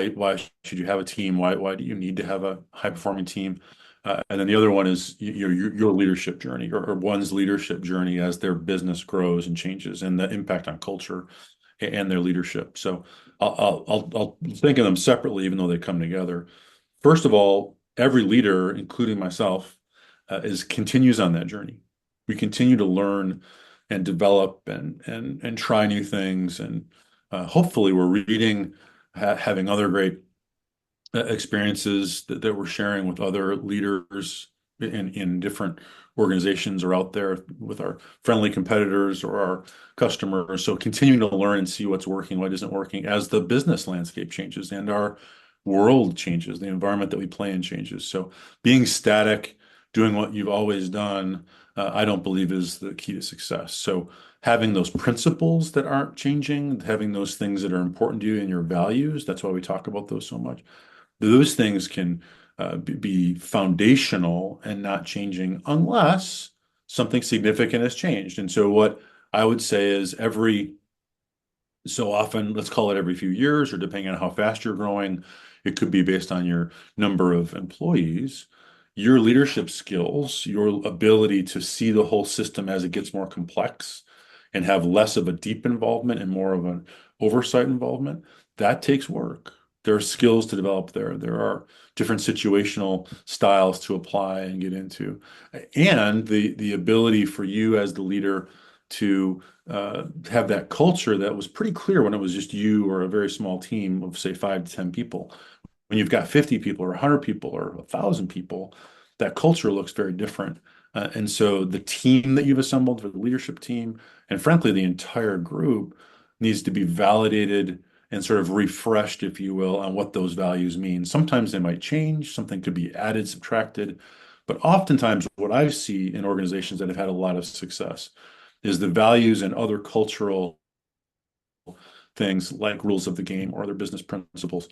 why should you have a team? Why do you need to have a high performing team? And then the other one is your leadership journey, or one's leadership journey as their business grows and changes, and the impact on culture and their leadership. So I'll think of them separately, even though they come together. First of all, every leader, including myself, is continues on that journey. We continue to learn and develop and try new things, and hopefully we're reading, having other great experiences that we're sharing with other leaders in different organizations or out there with our friendly competitors or our customers. So continuing to learn and see what's working, what isn't working as the business landscape changes and our world changes, the environment that we play in changes. So being static, doing what you've always done, I don't believe is the key to success. So having those principles that aren't changing, having those things that are important to you and your values, that's why we talk about those so much. Those things can be foundational and not changing unless something significant has changed. And so what I would say is every so often, let's call it every few years, or depending on how fast you're growing, it could be based on your number of employees, your leadership skills, your ability to see the whole system as it gets more complex and have less of a deep involvement and more of an oversight involvement, that takes work. There are skills to develop there. There are different situational styles to apply and get into. And the ability for you as the leader to have that culture that was pretty clear when it was just you or a very small team of, say, 5 to 10 people. When you've got 50 people or 100 people or 1,000 people, that culture looks very different. And so the team that you've assembled for the leadership team, and frankly, the entire group needs to be validated and sort of refreshed, if you will, on what those values mean. Sometimes they might change, something could be added, subtracted. But oftentimes, what I see in organizations that have had a lot of success is the values and other cultural things like rules of the game or other business principles.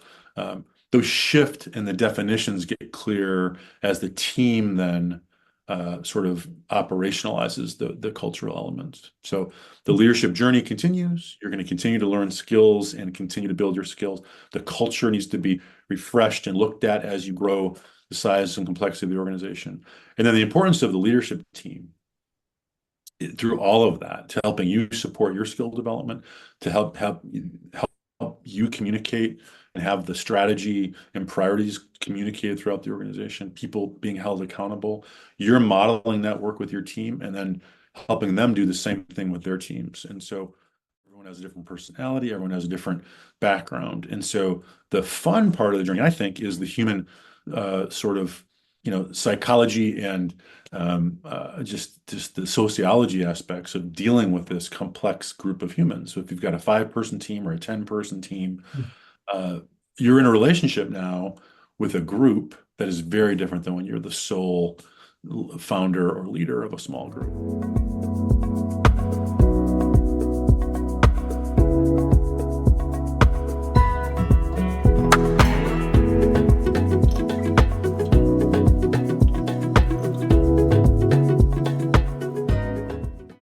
Those shift and the definitions get clear as the team then sort of operationalizes the cultural elements. So the leadership journey continues. You're going to continue to learn skills and continue to build your skills. The culture needs to be refreshed and looked at as you grow the size and complexity of the organization. And then the importance of the leadership team through all of that, to helping you support your skill development, to help you communicate and have the strategy and priorities communicated throughout the organization, people being held accountable. You're modeling that work with your team and then helping them do the same thing with their teams. And so everyone has a different personality, everyone has a different background. And so the fun part of the journey, I think, is the human sort of psychology and just the sociology aspects of dealing with this complex group of humans. So if you've got a 5-person team or a 10-person team, you're in a relationship now with a group that is very different than when you're the sole founder or leader of a small group.